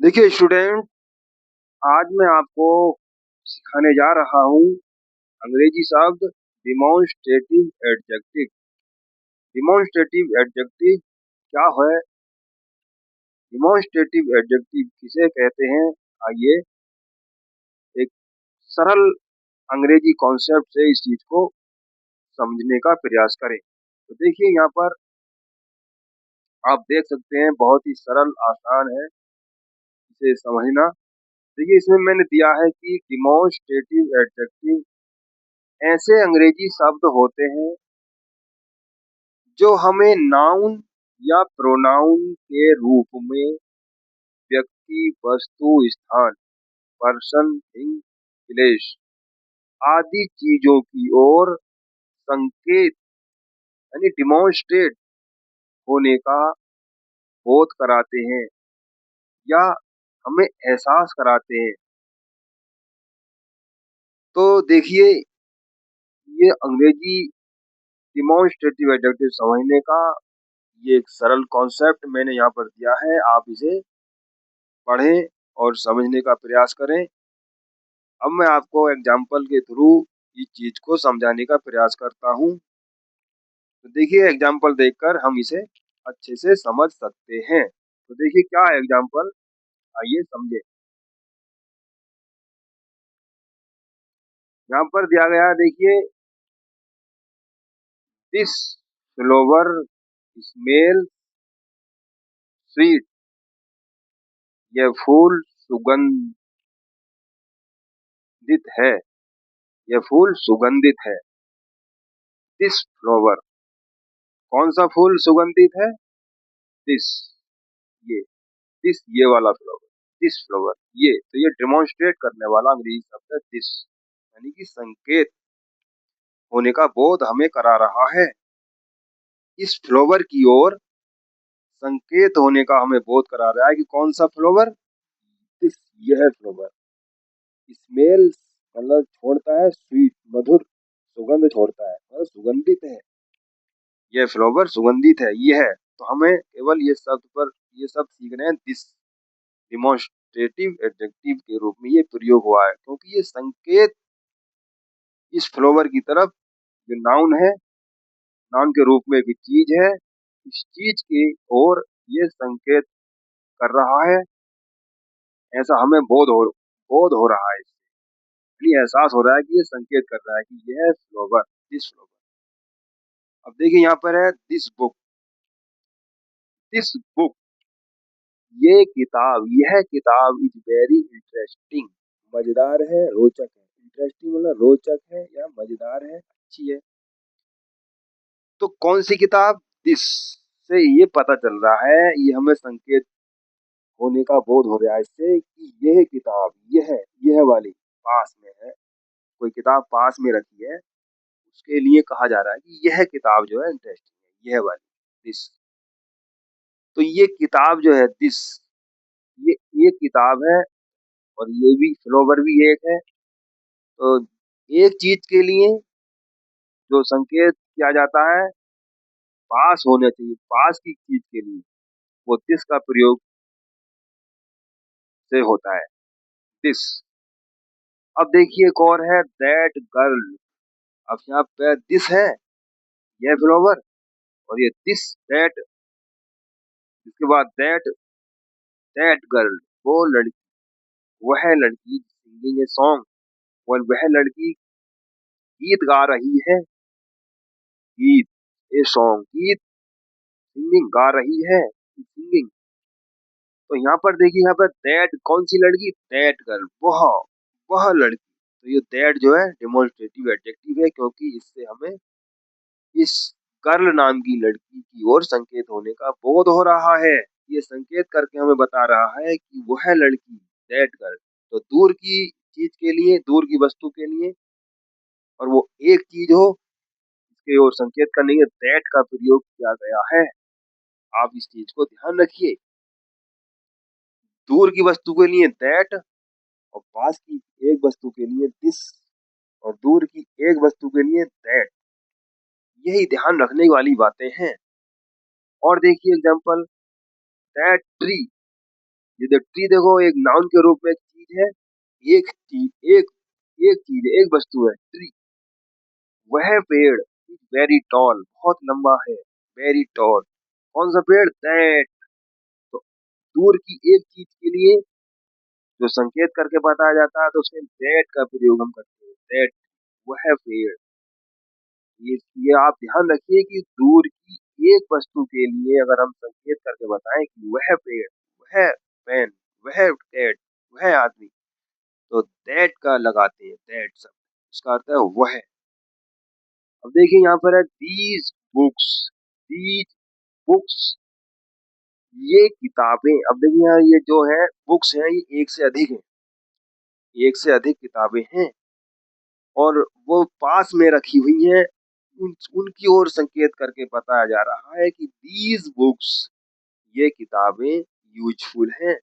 देखिए स्टूडेंट, आज मैं आपको सिखाने जा रहा हूँ अंग्रेजी शब्द डिमॉन्स्ट्रेटिव एडजेक्टिव। डिमॉन्स्ट्रेटिव एडजेक्टिव क्या है? डिमॉन्स्ट्रेटिव एडजेक्टिव किसे कहते हैं? आइए एक सरल अंग्रेजी कॉन्सेप्ट से इस चीज को समझने का प्रयास करें। तो देखिए यहाँ पर आप देख सकते हैं, बहुत ही सरल आसान है इसे समझना। देखिए इसमें मैंने दिया है कि डिमॉन्स्ट्रेटिव एडजेक्टिव ऐसे अंग्रेजी शब्द होते हैं जो हमें नाउन या प्रोनाउन के रूप में व्यक्ति, वस्तु, स्थान, पर्सन, थिंग, प्लेस आदि चीजों की ओर संकेत यानी डिमॉन्स्ट्रेट होने का बोध कराते हैं या हमें एहसास कराते हैं। तो देखिए, ये अंग्रेजी डिमॉन्स्ट्रेटिव एडजेक्टिव समझने का ये एक सरल कॉन्सेप्ट मैंने यहाँ पर दिया है। आप इसे पढ़ें और समझने का प्रयास करें। अब मैं आपको एग्जाम्पल के थ्रू इस चीज को समझाने का प्रयास करता हूँ। तो देखिए एग्जाम्पल देखकर हम इसे अच्छे से समझ सकते हैं। तो देखिए क्या है एग्जाम्पल, आइए समझे। यहाँ पर दिया गया है, देखिए, दिस फ्लावर स्मेल स्वीट। यह फूल सुगंधित है। यह फूल सुगंधित है। दिस फ्लावर, कौन सा फूल सुगंधित है? दिस, ये, दिस ये वाला फ्लावर, दिस फ्लावर, ये तो ये डिमॉन्स्ट्रेट करने वाला अंग्रेजी शब्द है दिस, यानी कि संकेत होने का बोध हमें करा रहा है। इस फ्लावर की ओर संकेत होने का हमें बोध करा रहा है कि कौन सा फ्लावर? दिस, यह फ्लावर। स्मेल मतलब छोड़ता है, स्वीट मधुर, सुगंध छोड़ता है मतलब सुगंधित है। यह फ्लावर सुगंधित है, ये है। तो हमें केवल ये शब्द पर ये शब्द सीख रहे हैं। दिस डिमॉन्स्ट्रेटिव एडजेक्टिव के रूप में ये प्रयोग हुआ है क्योंकि ये संकेत इस फ्लावर की तरफ, जो नाउन है, नाउन के रूप में एक चीज है, इस चीज की ओर ये संकेत कर रहा है। ऐसा हमें बोध हो रहा है इससे, यानी एहसास हो रहा है कि ये संकेत कर रहा है कि यह फ्लावर, दिस फ्लावर। अब देखिए यहाँ पर है दिस बुक। दिस बुक, ये किताब, यह किताब इज वेरी इंटरेस्टिंग, मजेदार है, रोचक है। इंटरेस्टिंग मतलब रोचक है या मजेदार है, अच्छी है। तो कौन सी किताब? दिस से ये पता चल रहा है, ये हमें संकेत होने का बोध हो रहा है इससे कि यह किताब, यह वाली पास में है। कोई किताब पास में रखी है, उसके लिए कहा जा रहा है कि यह किताब जो है इंटरेस्टिंग है, यह वाली, दिस। तो ये किताब जो है दिस, ये एक किताब है और ये भी फ्लावर भी एक है। तो एक चीज के लिए जो संकेत किया जाता है पास होने चाहिए, पास की चीज के लिए वो दिस का प्रयोग से होता है, दिस। अब देखिए एक और है दैट गर्ल। अब यहाँ पे दिस है, यह फ्लावर, और ये दिस दैट, इसके बाद दैट, दैट गर्ल, वो लड़की, वह लड़की सिंगिंग ए सॉन्ग, वह लड़की गीत गा रही है। गीत, ए सॉन्ग, गीत, सिंगिंग गा रही है, सिंगिंग। तो यहाँ पर देखिए, यहाँ पर दैट, कौन सी लड़की? दैट गर्ल, वह लड़की। तो ये दैट जो है डिमॉन्स्ट्रेटिव एडजेक्टिव है क्योंकि इससे हमें इस गर्ल नाम की लड़की की ओर संकेत होने का बोध हो रहा है। ये संकेत करके हमें बता रहा है कि वह लड़की, दैट गर्ल। तो दूर की चीज के लिए, दूर की वस्तु के लिए, और वो एक चीज हो, इसके ओर संकेत करने के दैट का प्रयोग किया गया है। आप इस चीज को ध्यान रखिए। दूर की वस्तु के लिए दैट, और पास की एक वस्तु के लिए दिस, और दूर की एक वस्तु के लिए दैट। यही ध्यान रखने वाली बातें हैं। और देखिए एग्जांपल, दैट ट्री, ये ट्री देखो एक नाउन के रूप में एक चीज है, एक चीज एक चीज है, एक वस्तु है ट्री। वह पेड़ वेरी टॉल, बहुत लंबा है, वेरी टॉल। कौन सा पेड़? दैट। तो दूर की एक चीज के लिए जो संकेत करके बताया जाता है तो उसमें दैट का प्रयोग हम करते हैं, दैट, वह पेड़। ये आप ध्यान रखिए कि दूर की एक वस्तु के लिए अगर हम संकेत करके बताएं कि वह पेड़, वह पेन, वह कैट, वह आदमी, तो दैट का लगाते हैं, दैट सब उसका अर्थ है वह। अब देखिए यहाँ पर है दीज बुक्स, दीज बुक्स, ये किताबें। अब देखिए यहाँ ये जो है बुक्स हैं ये एक से अधिक है, एक से अधिक किताबें हैं और वो पास में रखी हुई हैं। उनकी ओर संकेत करके बताया जा रहा है कि दीज बुक्स, ये किताबें यूजफुल हैं,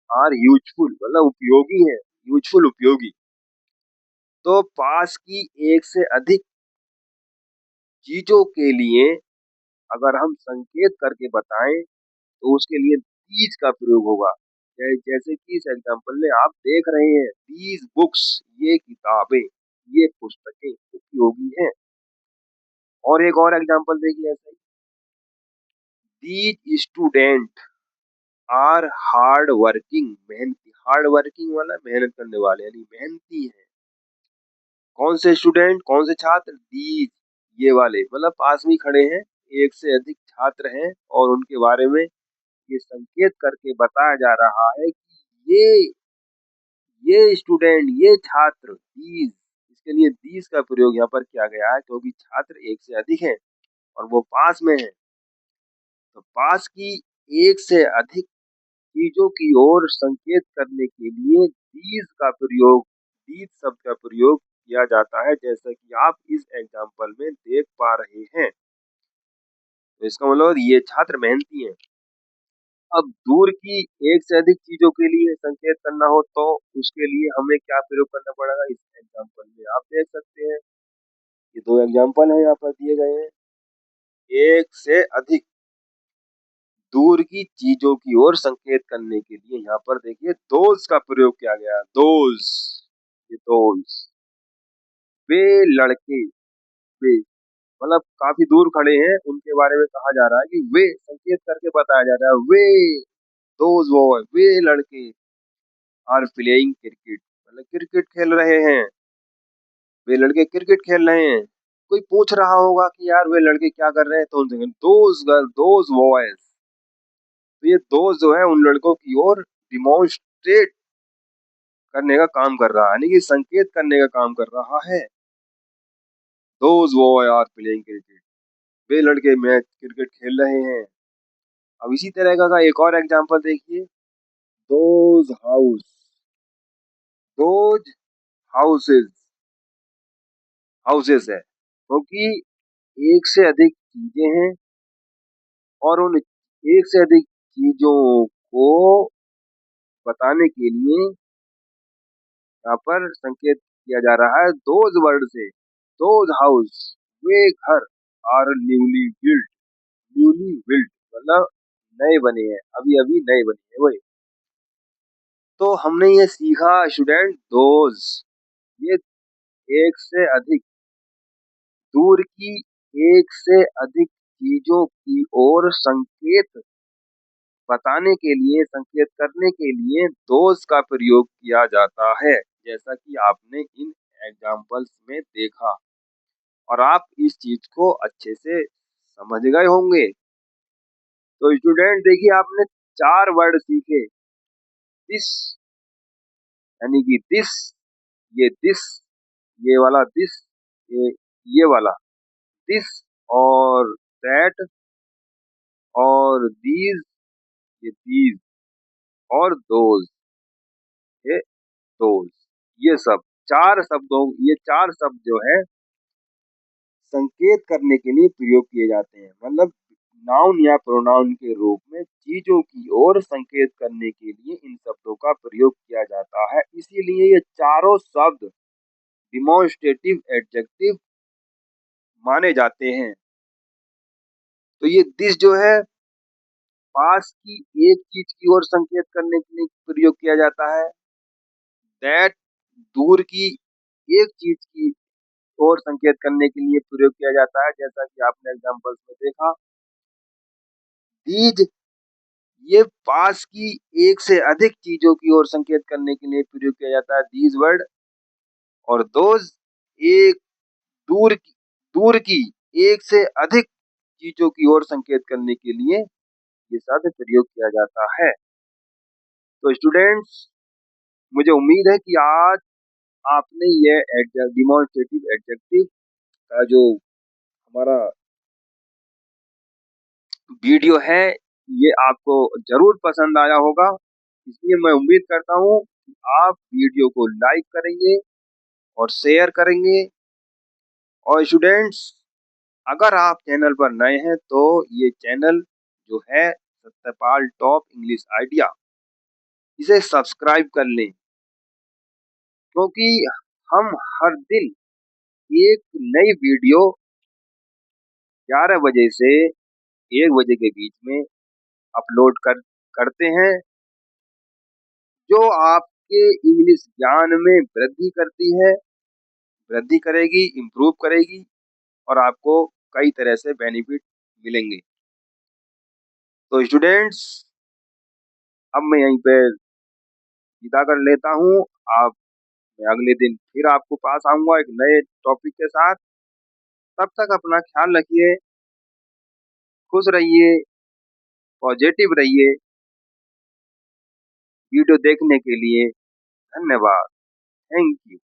आर यूजफुल मतलब उपयोगी हैं, यूजफुल उपयोगी। तो पास की एक से अधिक चीजों के लिए अगर हम संकेत करके बताएं तो उसके लिए दीज का प्रयोग होगा। जैसे कि इस एग्जाम्पल में आप देख रहे हैं, दीज बुक्स, ये किताबें, ये पुस्तकें उपयोगी हैं। और एक और एग्जाम्पल देखिए ऐसा ही, these student are hard working, मेहनती, हार्ड वर्किंग वाला मेहनत करने वाले यानी मेहनती हैं। कौन से स्टूडेंट, कौन से छात्र? दीज, ये वाले, मतलब पास में खड़े हैं, एक से अधिक छात्र हैं और उनके बारे में ये संकेत करके बताया जा रहा है कि ये स्टूडेंट, ये छात्र, दीज, इसके लिए दीज का प्रयोग यहाँ पर किया गया है क्योंकि छात्र एक से अधिक हैं और वो पास में है। तो पास की एक से अधिक चीजों की ओर संकेत करने के लिए दीज का प्रयोग, दीज शब्द का प्रयोग किया जाता है, जैसा कि आप इस एग्जाम्पल में देख पा रहे हैं। तो इसका मतलब ये छात्र मेहनती हैं। अब दूर की एक से अधिक चीजों के लिए संकेत करना हो तो उसके लिए हमें क्या प्रयोग करना पड़ेगा, इस एग्जाम्पल में आप देख सकते हैं। ये दो एग्जाम्पल हैं यहाँ पर दिए गए हैं। एक से अधिक दूर की चीजों की ओर संकेत करने के लिए यहाँ पर देखिए दोज का प्रयोग किया गया, दोज, ये दोज। वे लड़के, वे मतलब काफी दूर खड़े हैं, उनके बारे में कहा जा रहा है कि वे, संकेत करके बताया जा रहा है, वे, दोज बॉय, वे लड़के आर प्लेइंग क्रिकेट, मतलब क्रिकेट खेल रहे हैं, वे लड़के क्रिकेट खेल रहे हैं। कोई पूछ रहा होगा कि यार वे लड़के क्या कर रहे हैं, तो उनसे दोज गर्ल, दोज बॉयज। तो ये दोज जो है उन लड़कों की ओर डिमॉन्स्ट्रेट करने का काम कर रहा है, यानी कि संकेत करने का काम कर रहा है। Those boy are playing cricket, वे लड़के मैच क्रिकेट खेल रहे हैं। अब इसी तरह का एक और एग्जांपल देखिए, those house, those houses, houses है क्योंकि एक से अधिक चीजें हैं और उन एक से अधिक चीजों को बताने के लिए यहाँ पर संकेत किया जा रहा है दोज वर्ड से। दोज हाउस, वे घर, are newly built, newly built मतलब नए बने हैं, अभी अभी नए बने हैं वही। तो हमने ये सीखा स्टूडेंट, दोज, ये एक से अधिक, दूर की एक से अधिक चीजों की ओर संकेत बताने के लिए, संकेत करने के लिए दोज का प्रयोग किया जाता है, जैसा कि आपने इन एग्जाम्पल्स में देखा और आप इस चीज को अच्छे से समझ गए होंगे। तो स्टूडेंट देखिए आपने चार वर्ड सीखे, दिस यानी कि दिस, ये दिस, ये वाला दिस, ये वाला दिस, और दैट, और दीज, ये दीज, और दोज, ये दोज, ये सब चार शब्दों, ये चार शब्द जो है संकेत करने के लिए प्रयोग किए जाते हैं, मतलब नाउन या प्रोनाउन के रूप में चीजों की ओर संकेत करने के लिए इन शब्दों का प्रयोग किया जाता है। इसीलिए ये चारों शब्द डिमॉन्स्ट्रेटिव एडजेक्टिव माने जाते हैं। तो ये दिस जो है पास की एक चीज की ओर संकेत करने के लिए प्रयोग किया जाता है। दैट दूर की एक चीज की ओर संकेत करने के लिए प्रयोग किया जाता है, जैसा कि आपने एग्जाम्पल्स में देखा। दीज ये पास की एक से अधिक चीजों की ओर संकेत करने के लिए प्रयोग किया जाता है, दीज वर्ड। और दोज एक दूर की एक से अधिक चीजों की ओर संकेत करने के लिए ये शब्द प्रयोग किया जाता है। तो स्टूडेंट्स, मुझे उम्मीद है कि आज आपने ये डिमॉन्स्ट्रेटिव एडजेक्टिव का जो हमारा वीडियो है ये आपको जरूर पसंद आया होगा। इसलिए मैं उम्मीद करता हूँ कि आप वीडियो को लाइक करेंगे और शेयर करेंगे। और स्टूडेंट्स, अगर आप चैनल पर नए हैं तो ये चैनल जो है सत्यपाल टॉप इंग्लिश आइडिया, इसे सब्सक्राइब कर लें, क्योंकि हम हर दिन एक नई वीडियो 11 बजे से 1 बजे के बीच में अपलोड करते हैं, जो आपके इंग्लिश ज्ञान में वृद्धि करती है, वृद्धि करेगी, इम्प्रूव करेगी और आपको कई तरह से बेनिफिट मिलेंगे। तो स्टूडेंट्स, अब मैं यहीं पे विदा कर लेता हूँ। आप मैं अगले दिन फिर आपको पास आऊंगा एक नए टॉपिक के साथ। तब तक अपना ख्याल रखिए, खुश रहिए, पॉजिटिव रहिए। वीडियो देखने के लिए धन्यवाद। Thank you.